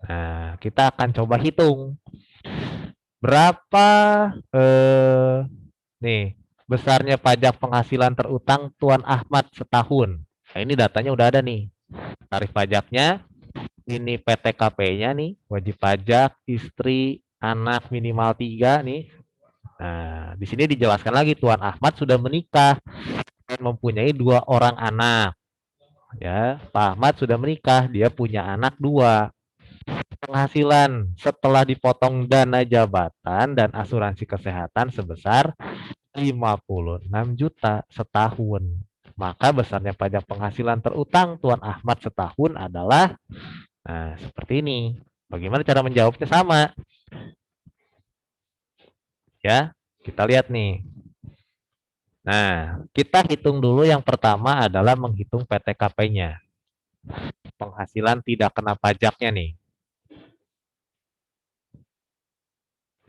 Nah, kita akan coba hitung berapa nih besarnya pajak penghasilan terutang Tuan Ahmad setahun. Nah, ini datanya udah ada nih. Tarif pajaknya, ini PTKP-nya nih, wajib pajak, istri, anak minimal 3 nih. Nah, di sini dijelaskan lagi Tuan Ahmad sudah menikah dan mempunyai 2 orang anak. Ya, Pak Ahmad sudah menikah, dia punya anak 2. Penghasilan setelah dipotong dana jabatan dan asuransi kesehatan sebesar 56 juta setahun. Maka besarnya pajak penghasilan terutang Tuan Ahmad setahun adalah, nah, seperti ini. Bagaimana cara menjawabnya? Sama. Ya, kita lihat nih. Nah, kita hitung dulu yang pertama adalah menghitung PTKP-nya. Penghasilan tidak kena pajaknya nih.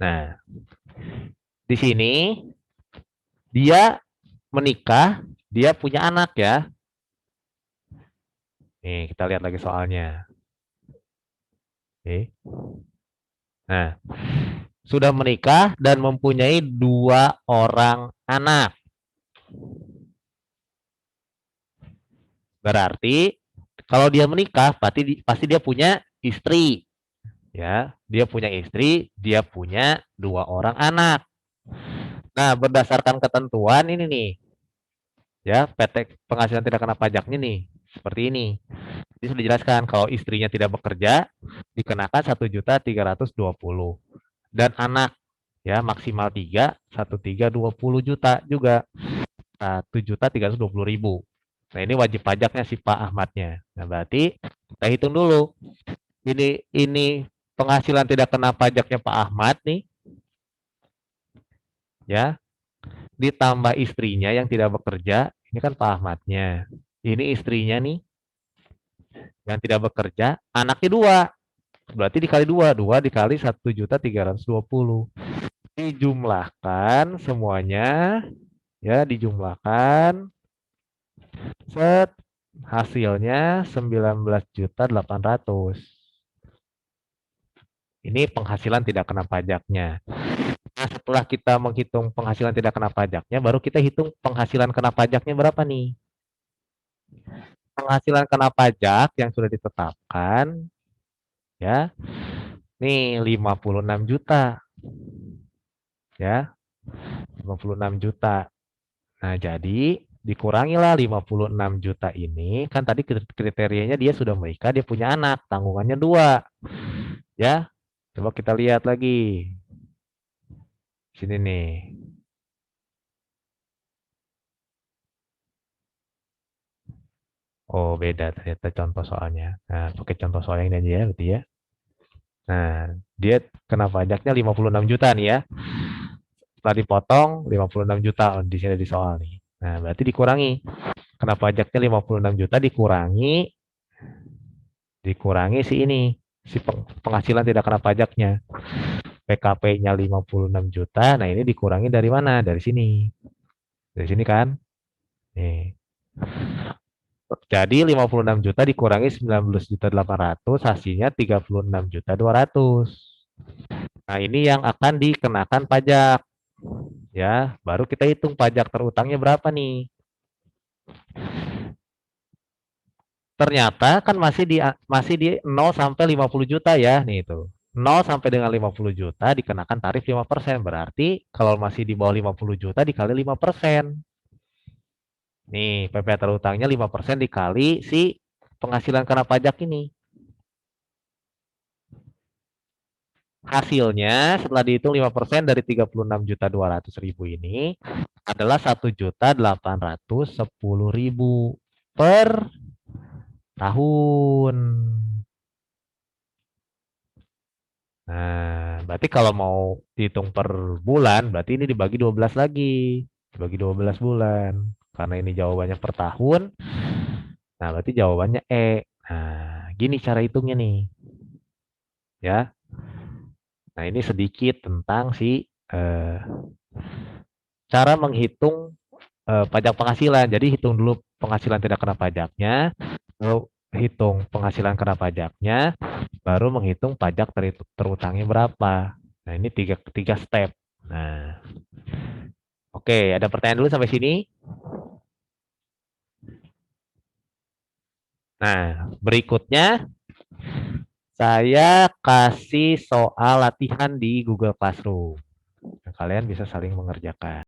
Nah, di sini dia menikah, dia punya anak ya. Nih, kita lihat lagi soalnya. Oke. Nah, sudah menikah dan mempunyai 2 orang anak. Berarti kalau dia menikah, pasti dia punya istri. Ya, dia punya istri, dia punya 2 orang anak. Nah, berdasarkan ketentuan ini nih, ya, PT penghasilan tidak kena pajaknya nih, seperti ini. Jadi sudah dijelaskan kalau istrinya tidak bekerja dikenakan 1.320.000 dan anak ya maksimal 3, 1.320 juta juga 1.320.000. Nah, ini wajib pajaknya si Pak Ahmadnya. Nah, berarti kita hitung dulu. Ini penghasilan tidak kena pajaknya Pak Ahmad nih, ya, ditambah istrinya yang tidak bekerja. Ini kan Pak Ahmadnya. Ini istrinya nih yang tidak bekerja, anaknya 2. Berarti dikali 2, 2 dikali 1.320. Dijumlahkan semuanya, ya, dijumlahkan. Set, hasilnya 19.800.000. Ini penghasilan tidak kena pajaknya. Nah, setelah kita menghitung penghasilan tidak kena pajaknya, baru kita hitung penghasilan kena pajaknya berapa nih. Penghasilan kena pajak yang sudah ditetapkan, ya, nih 56 juta. Ya, 56 juta. Nah, jadi dikurangilah 56 juta ini, kan tadi kriterianya dia sudah menikah, dia punya anak, tanggungannya 2. Ya, coba kita lihat lagi. Sini nih. Oh, beda ternyata contoh soalnya. Nah, pakai contoh soal yang ini aja ya, berarti ya. Nah, dia kena pajaknya 56 juta nih ya. Setelah dipotong 56 juta di sini di soal nih. Nah, berarti dikurangi. Kena pajaknya 56 juta dikurangi si ini, si penghasilan tidak kena pajaknya. PKP-nya 56 juta. Nah, ini dikurangi dari mana? Dari sini. Dari sini kan? Nih. Jadi 56 juta dikurangi 19.800.000 hasilnya 36.200.000. Nah, ini yang akan dikenakan pajak. Ya, baru kita hitung pajak terutangnya berapa nih. Ternyata kan masih di 0 sampai 50 juta ya, nih itu. 0 sampai dengan 50 juta dikenakan tarif 5%. Berarti kalau masih di bawah 50 juta dikali 5%. Nih, PPh terutangnya 5% dikali si penghasilan kena pajak ini. Hasilnya setelah dihitung 5% dari 36.200.000 ini adalah 1.810.000 per tahun. Nah, berarti kalau mau dihitung per bulan, berarti ini dibagi 12 lagi. Dibagi 12 bulan. Karena ini jawabannya per tahun, nah berarti jawabannya E. Nah, gini cara hitungnya nih. Ya. Nah, ini sedikit tentang si cara menghitung pajak penghasilan. Jadi hitung dulu penghasilan tidak kena pajaknya, hitung penghasilan kena pajaknya, baru menghitung pajak terutangnya berapa. Nah, ini tiga step. Nah, oke, ada pertanyaan dulu sampai sini. Nah, berikutnya saya kasih soal latihan di Google Classroom. Nah, kalian bisa saling mengerjakan.